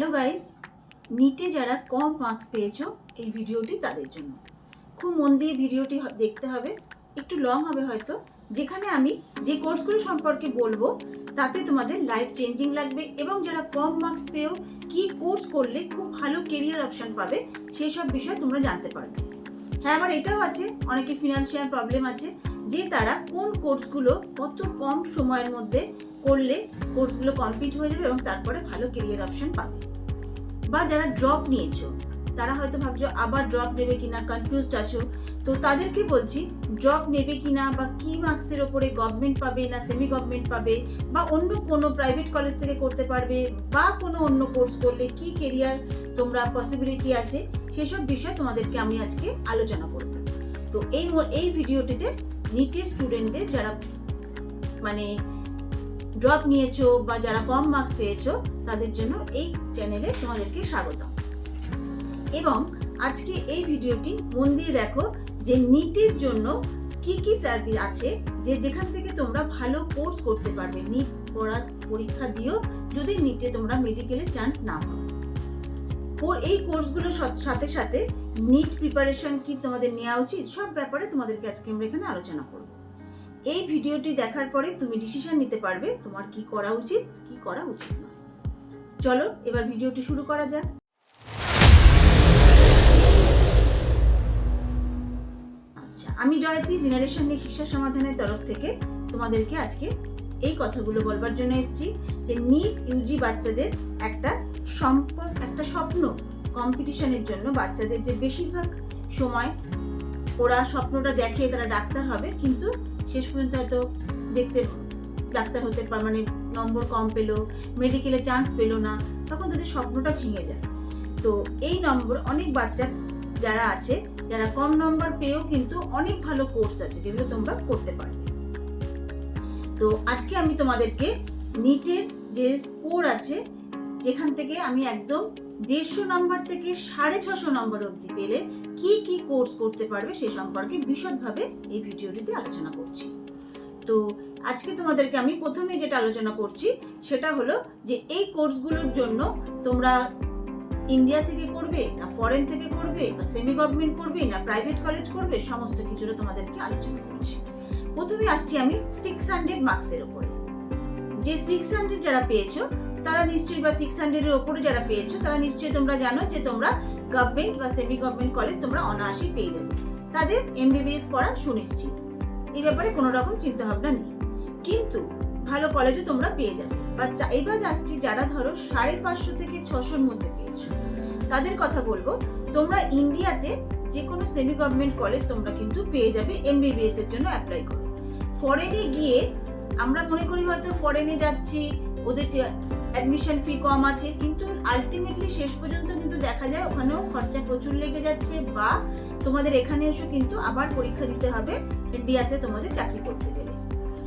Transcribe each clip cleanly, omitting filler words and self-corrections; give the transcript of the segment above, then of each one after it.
Hello guys, নিটে যারা কম marks পেয়েছো এই ভিডিওটি তাদের জন্য। খুব মন দিয়ে ভিডিওটি দেখতে হবে, একটু লং হবে হয়তো। যেখানে আমি যে কোর্সগুলো সম্পর্কে বলবো তাতে তোমাদের লাইফ চেঞ্জিং লাগবে এবং যারা কম মার্কস পেয়েও কি কোর্স করলে খুব ভালো কেরিয়ার অপশন পাবে সেই সব বিষয় তোমরা জানতে পারবে। হ্যাঁ, আবার এটাও আছে, অনেকে ফিনান্সিয়াল প্রবলেম আছে যে তারা কোন কোর্সগুলো কত কম সময়ের মধ্যে করলে কোর্সগুলো কমপ্লিট হয়ে যাবে এবং তারপরে ভালো কেরিয়ার অপশন পাবে। বা যারা ড্রপ নিয়েছো তারা হয়তো ভাবছো আবার ড্রপ নেবে কিনা, কনফিউজড আছো, তো তাদেরকে বলছি ড্রপ নেবে কিনা বা কি মার্কসের ওপরে গভর্নমেন্ট পাবে না সেমি গভর্নমেন্ট পাবে বা অন্য কোনো প্রাইভেট কলেজ থেকে করতে পারবে বা কোনো অন্য কোর্স করলে কি কেরিয়ার তোমরা পসিবিলিটি আছে সেসব বিষয় তোমাদেরকে আমি আজকে আলোচনা করব। তো এই ভিডিওটিতে নিটের স্টুডেন্টদের যারা মানে ড্রপ নিয়েছো বা যারা কম মার্কস পেয়েছো তাদের জন্য এই চ্যানেলে তোমাদেরকে স্বাগত। এবং আজকে এই ভিডিওটি মন দিয়ে দেখো যে নিটের জন্য কি কি সার্ভিস আছে যেখান থেকে তোমরা ভালো কোর্স করতে পারবে। নিট পরীক্ষা দিও যদি নিটে তোমরা মেডিকেলে চান্স না পাও। এই কোর্সগুলোর সাথে সাথে নিট প্রিপারেশন কি তোমাদের নেওয়া উচিত সব ব্যাপারে তোমাদেরকে আজকে আমরা এখানে আলোচনা করব। এই ভিডিওটি দেখার পরে তুমি ডিসিশন নিতে পারবে তোমার কি করা উচিত কি করা উচিত নয়। চলো এবার ভিডিওটি শুরু করা যাক। আচ্ছা, আমি জয়তী জেনারেশন নিয়ে শিক্ষা সমাধানের তরফ থেকে তোমাদেরকে আজকে এই কথাগুলো বলবার জন্য এসেছি যে নিট ইউজি বাচ্চাদের একটা স্বপ্ন কম্পিটিশনের জন্য বাচ্চাদের যে বেশিরভাগ সময় ওরা স্বপ্নটা দেখে তারা ডাক্তার হবে, কিন্তু শেষ পর্যন্ত হয়তো ডাক্তার হতে মানে নম্বর কম পেলো, মেডিকেলে চান্স পেলো না, তখন তাদের স্বপ্নটা ভেঙে যায়। তো এই নম্বর অনেক বাচ্চা যারা আছে যারা কম নম্বর পেয়েও কিন্তু অনেক ভালো কোর্স আছে যেগুলো তোমরা করতে পারবে। তো আজকে আমি তোমাদেরকে নিটের যে স্কোর আছে যেখান থেকে আমি একদম 150 নম্বর থেকে 650 নম্বর অবধি পেলে কি কি কোর্স করতে পারবে সে সম্পর্কে বিশদভাবে এই ভিডিওটিতে আলোচনা করছি। তো আজকে তোমাদেরকে আমি প্রথমে যেটা আলোচনা করছি সেটা হলো যে এই কোর্সগুলোর জন্য তোমরা ইন্ডিয়া থেকে করবে না ফরেন থেকে করবে বা সেমি গভর্নমেন্ট করবে না প্রাইভেট কলেজ করবে, সমস্ত কিছুটা তোমাদেরকে আলোচনা করছি। প্রথমে আসছি আমি 600 মার্কসের উপরে। যে 600 যারা পেয়েছো তারা নিশ্চয়ই বা 600 এর উপরে যারা পেয়েছো তারা নিশ্চয়ই তোমরা জানো যে তোমরা গভর্নমেন্ট বা সেমি গভর্নমেন্ট কলেজ তোমরা অনায়াসে পেয়ে যাবে। তাদের এমবিবিএস পড়া সুনিশ্চিত, এই ব্যাপারে কোনো রকম চিন্তা ভাবনা নেই, কিন্তু ভালো কলেজও তোমরা পেয়ে যাবে। বা এবার আসছি যারা ধরো 550 থেকে 600-র মধ্যে পেয়েছো তাদের কথা বলবো, তোমরা ইন্ডিয়াতে যে কোনো সেমি গভর্নমেন্ট কলেজ তোমরা কিন্তু পেয়ে যাবে এমবিবিএস এর জন্য অ্যাপ্লাই করে। ফরেনে গিয়ে আমরা মনে করি হয়তো ফরেনে যাচ্ছি ওদের অ্যাডমিশন ফি কম আছে, কিন্তু আলটিমেটলি শেষ পর্যন্ত কিন্তু দেখা যায় ওখানেও খরচা প্রচুর লেগে যাচ্ছে বা তোমাদের এখানে এসে কিন্তু আবার পরীক্ষা দিতে হবে ইন্ডিয়াতে তোমাদের চাকরি করতে গেলে।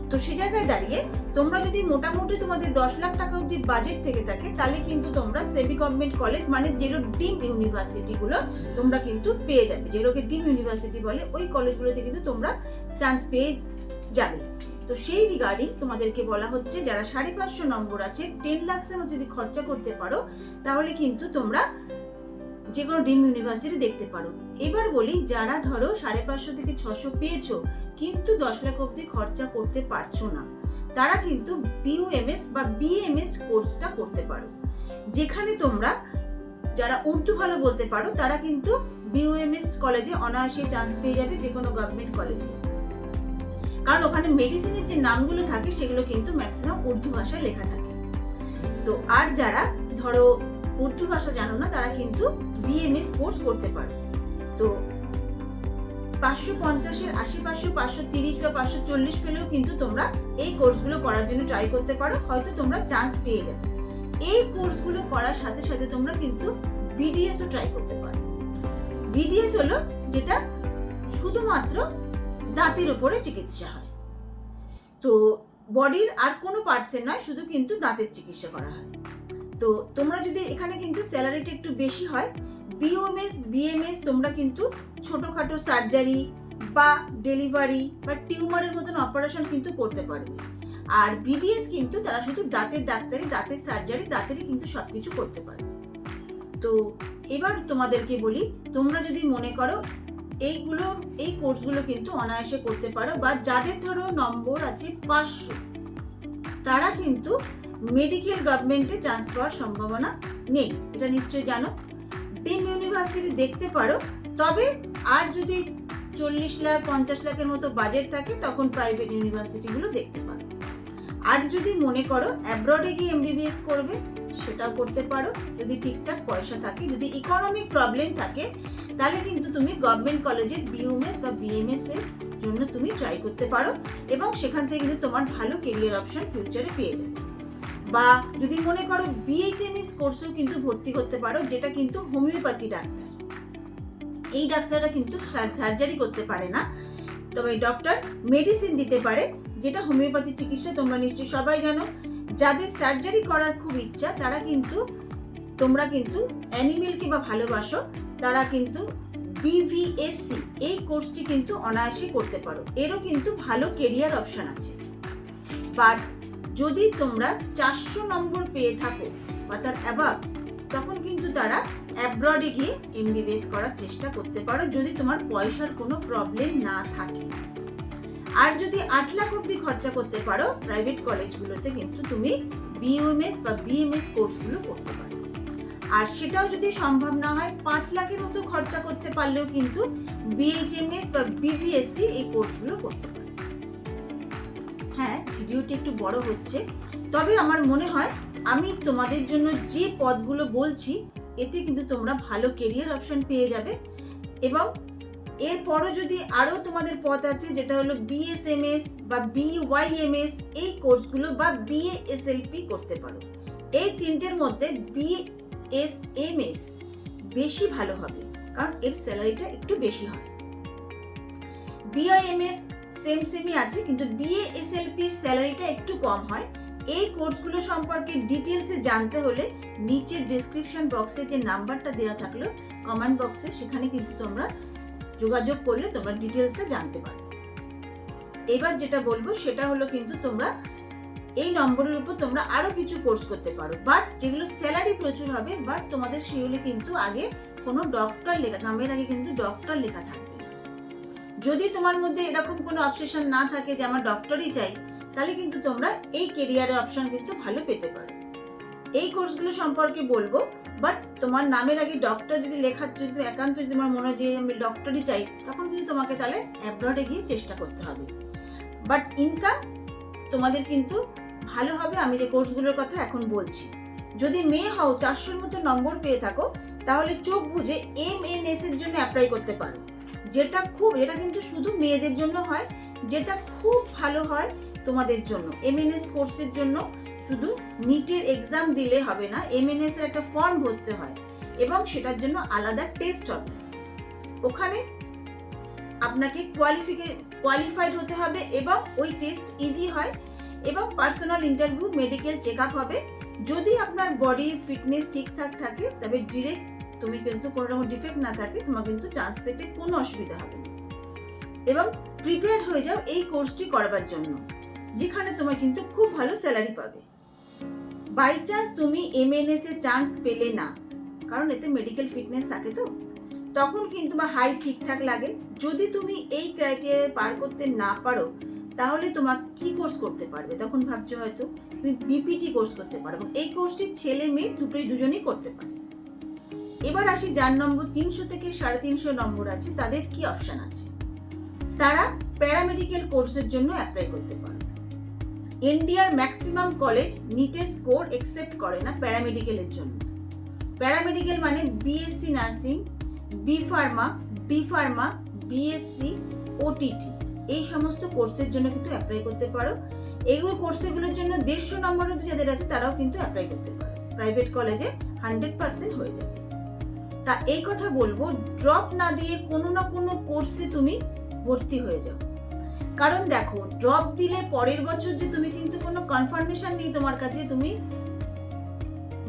তো সে জায়গায় দাঁড়িয়ে তোমরা যদি মোটামুটি তোমাদের 10 লাখ টাকা অবধি বাজেট থেকে থাকে তাহলে কিন্তু তোমরা সেমি গভর্নমেন্ট কলেজ মানে যেগুলো ডিম ইউনিভার্সিটিগুলো তোমরা কিন্তু পেয়ে যাবে, যেগুলোকে ডিম ইউনিভার্সিটি বলে ওই কলেজগুলোতে কিন্তু তোমরা চান্স পেয়ে যাবে। তো সেই রিগার্ডিং তোমাদেরকে বলা হচ্ছে যারা 550 নম্বর আছে 10 লাখের মতো যদি খরচা করতে পারো তাহলে কিন্তু তোমরা যে কোনো ডিম ইউনিভার্সিটি দেখতে পারো। এবার বলি যারা ধরো 550 থেকে 600 পেয়েছো কিন্তু 10 লাখ অবধি খরচা করতে পারছো না, তারা কিন্তু বিইউএমএস বা বিএমএস কোর্সটা করতে পারো, যেখানে তোমরা যারা উর্দু ভালো বলতে পারো তারা কিন্তু বিইউএমএস কলেজে অনায়াসে চান্স পেয়ে যাবে যে কোনো গভর্নমেন্ট কলেজে, কারণ ওখানে মেডিসিনের যে নামগুলো থাকে সেগুলো কিন্তু ম্যাক্সিমাম উর্দু ভাষায় লেখা থাকে। তো আর যারা ধরো উর্দু ভাষা জানো না তারা কিন্তু বিএমএস কোর্স করতে পারো। তো 550-এর আশেপাশে 530 বা 540 পেলেও কিন্তু তোমরা এই কোর্সগুলো করার জন্য ট্রাই করতে পারো, হয়তো তোমরা চান্স পেয়ে যাবে। এই কোর্সগুলো করার সাথে সাথে তোমরা কিন্তু বিডিএসও ট্রাই করতে পারো। বিডিএস হলো যেটা শুধুমাত্র দাঁতের উপরে চিকিৎসা হয়, তো বডির আর কোনো পার্টসের নয়, শুধু কিন্তু দাঁতের চিকিৎসা করা হয়। তো তোমরা যদি এখানে কিন্তু স্যালারিটা একটু বেশি হয়। বিএমএস তোমরা কিন্তু ছোটখাটো সার্জারি বা ডেলিভারি বা টিউমারের মতন অপারেশন কিন্তু করতে পারবে, আর বিডিএস কিন্তু তারা শুধু দাঁতের ডাক্তারি, দাঁতের সার্জারি, দাঁতেরই কিন্তু সবকিছু করতে পারবে। তো এবার তোমাদেরকে বলি, তোমরা যদি মনে করো এই কোর্সগুলো কিন্তু অনায়াসে করতে পারো, বা যাদের ধরো নম্বর আছে 500, তারা কিন্তু মেডিকেল গভর্নমেন্টে চান্স পাওয়ার সম্ভাবনা নেই, এটা নিশ্চয়ই জানো। ডিম ইউনিভার্সিটি দেখতে পারো, তবে আর যদি 40 লাখ 50 লাখের মতো বাজেট থাকে তখন প্রাইভেট ইউনিভার্সিটিগুলো দেখতে পারো। আর যদি মনে করো অ্যাব্রডে গিয়ে এমবিবিএস করবে, সেটাও করতে পারো যদি ঠিকঠাক পয়সা থাকে। যদি ইকোনমিক প্রবলেম থাকে তাহলে কিন্তু তুমি গভর্নমেন্ট কলেজের বিএমএস বা বিএমএস এর জন্য তুমি ট্রাই করতে পারো, এবং সেখান থেকে কিন্তু তোমার ভালো কেরিয়ার অপশন ফিউচারে পেয়ে যাবে। বা যদি মনে করো বিএইচএমএস কোর্সেও কিন্তু ভর্তি করতে পারো, যেটা কিন্তু হোমিওপ্যাথি ডাক্তার। এই ডাক্তাররা কিন্তু সার্জারি করতে পারে না, তবে ডক্টর মেডিসিন দিতে পারে, যেটা হোমিওপ্যাথি চিকিৎসা তোমরা নিশ্চয়ই সবাই জানো। যাদের সার্জারি করার খুব ইচ্ছা তোমরা কিন্তু অ্যানিমেলকে বা ভালোবাসো, তারা কিন্তু বিভিএসসি এই কোর্সটি কিন্তু অনায়াসে করতে পারো, এরও কিন্তু ভালো কেরিয়ার অপশন আছে। বাট যদি তোমরা 400 নম্বর পেয়ে থাকো বা তার অ্যাবাভ, তখন কিন্তু তারা অ্যাব্রডে গিয়ে এমবিবিএস করার চেষ্টা করতে পারো, যদি তোমার পয়সার কোনো প্রবলেম না থাকে। আর যদি 8 লাখ অবধি খরচা করতে পারো প্রাইভেট কলেজগুলোতে, কিন্তু তুমি বিএমএস বা বিএমএস কোর্সগুলো করতে পারো। আর সেটাও যদি সম্ভব না হয় 5 লাখের মতো খরচা করতে পারলেও কিন্তু বিএইচএমএস বা বিবিএসসি এই কোর্সগুলো করতে পারো। হ্যাঁ, ভিডিওটি একটু বড় হচ্ছে, তবে আমার মনে হয় আমি তোমাদের জন্য যে পদগুলো বলছি এতে কিন্তু তোমরা ভালো কেরিয়ার অপশন পেয়ে যাবে। এবং এরপরও যদি আরও তোমাদের পদ আছে, যেটা হলো বিএসএমএস বা বিওয়াইএমএস এই কোর্সগুলো, বা বিএএসএলপি করতে পারো। এই তিনটের মধ্যে বিএসএমএস বেশি ভালো হবে, কারণ এর স্যালারিটা একটু বেশি হয়। বিওয়াইএমএস সেমই আছে, কিন্তু বিএএসএলপির স্যালারিটা একটু কম হয়। এই কোর্সগুলো সম্পর্কে ডিটেলসে জানতে হলে নিচে ডেসক্রিপশন বক্সে যে নাম্বারটা দেওয়া থাকলো কমেন্ট বক্সে, সেখানে কিন্তু তোমরা যোগাযোগ করলে তোমরা ডিটেলসটা জানতে পারবে। এবার যেটা বলবো সেটা হলো, কিন্তু তোমরা এই নম্বরের উপর তোমরা আরো কিছু কোর্স করতে পারো, বাট যেগুলো স্যালারি প্রচুর হবে। বাট তোমাদের শিওরলি কিন্তু আগে কোনো ডক্টর লেখা, নামের আগে কিন্তু ডক্টর লেখা থাকবে। যদি তোমার মধ্যে এরকম কোনো অবসেশন না থাকে যে আমার ডক্টরই চাই, তাহলে কিন্তু তোমরা এই কেরিয়ারের অপশন কিন্তু ভালো পেতে পারো। এই কোর্সগুলো সম্পর্কে বলবো, বাট তোমার নামের আগে ডক্টর যদি লেখা, যদি একান্ত যদি তোমার মনে হয় যে আমি ডক্টরই চাই, তখন কিন্তু তোমাকে তাহলে অ্যাব্রডে গিয়ে চেষ্টা করতে হবে। বাট ইনকাম তোমাদের কিন্তু ভালো হবে, আমি যে কোর্সগুলোর কথা এখন বলছি। যদি মেয়ে হও, 400 মতো নম্বর পেয়ে থাকো, তাহলে চোখ বুঝে এমএনএস এর জন্য অ্যাপ্লাই করতে পারো, এটা কিন্তু শুধু মেয়েদের জন্য হয়, যেটা খুব ভালো হয় তোমাদের জন্য। এমএনএস কোর্সের জন্য শুধু নিটের এক্সাম দিলে হবে না, এমএনএস এর একটা ফর্ম ভরতে হয়, এবং সেটার জন্য আলাদা টেস্ট হবে। ওখানে আপনাকে কোয়ালিফাইড হতে হবে, এবং ওই টেস্ট ইজি হয়, এবং personal interview, medical check up হবে। যদি আপনার বডি ফিটনেস ঠিকঠাক থাকে, তবে ডিরেক্ট তুমি কিন্তু কোনো রকম ডিফেক্ট না থাকে, তোমার কিন্তু চান্স পেতে কোনো অসুবিধা হবে না। এবং প্রিপেয়ার হয়ে যাও এই কোর্সটি করবার জন্য, যেখানে তোমার কিন্তু খুব ভালো স্যালারি পাবে। বাই চান্স তুমি এমএনএস এ চান্স পেলে না, কারণ এতে মেডিকেল ফিটনেস থাকে, তো তখন কিন্তু বা হাইট ঠিকঠাক লাগে, যদি তুমি এই ক্রাইটেরিয়া পার করতে না পারো, তাহলে তোমার কি কোর্স করতে পারবে? তখন ভাবছো হয়তো তুমি বিপিটি কোর্স করতে পারো, এবং এই কোর্সটি ছেলে মেয়ে দুজনেই করতে পারে। এবার আসি যার নম্বর 300 থেকে 350 নম্বর আছে, তাদের কি অপশন আছে। তারা প্যারামেডিক্যাল কোর্সের জন্য অ্যাপ্লাই করতে পারে। ইন্ডিয়ার ম্যাক্সিমাম কলেজ নিটের স্কোর একসেপ্ট করে না প্যারামেডিক্যালের জন্য। প্যারামেডিক্যাল মানে BSc nursing, B pharma, D pharma, BSc, OTT, এই সমস্ত কোর্সের জন্য কিন্তু অ্যাপ্লাই করতে পারো। এইগুলো কোর্সগুলোর জন্য 150 নম্বর অবধি যাদের আছে তারাও কিন্তু অ্যাপ্লাই করতে পারো। প্রাইভেট কলেজে 100% হয়ে যাবে। তা এই কথা বলবো, ড্রপ না দিয়ে কোনো না কোনো কোর্সে তুমি ভর্তি হয়ে যাও। কারণ দেখো, ড্রপ দিলে পরের বছর যে তুমি কিন্তু কোনো কনফার্মেশন নেই তোমার কাছে তুমি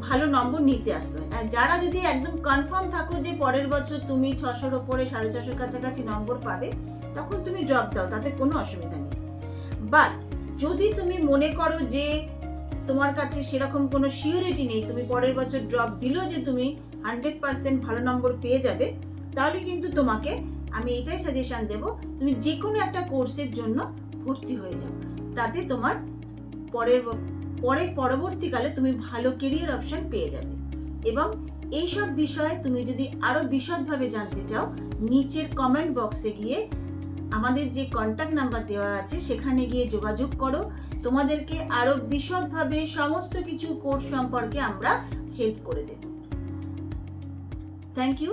ভালো নম্বর নিতে আসবে। আর যারা যদি একদম কনফার্ম থাকো যে পরের বছর তুমি 600-র উপরে 650-র কাছাকাছি নম্বর পাবে, তখন তুমি ড্রপ দাও, তাতে কোনো অসুবিধা নেই। বাট যদি তুমি মনে করো যে তোমার কাছে সেরকম কোনো সিওরিটি নেই, তুমি পরের বছর ড্রপ দিলেও যে তুমি 100% ভালো নম্বর পেয়ে যাবে, তাহলে কিন্তু তোমাকে আমি এটাই সাজেশন দেব, তুমি যে কোনো একটা কোর্সের জন্য ভর্তি হয়ে যাও। তাতে তোমার পরবর্তীকালে তুমি ভালো কেরিয়ার অপশন পেয়ে যাবে। এবং এইসব বিষয়ে তুমি যদি আরও বিশদভাবে জানতে চাও, নিচের কমেন্ট বক্সে গিয়ে আমাদের যে কন্ট্যাক্ট নাম্বার দেওয়া আছে সেখানে গিয়ে যোগাযোগ করো। তোমাদেরকে আরও বিশদভাবে সমস্ত কিছু কোর্স সম্পর্কে আমরা হেল্প করে দেব। Thank you.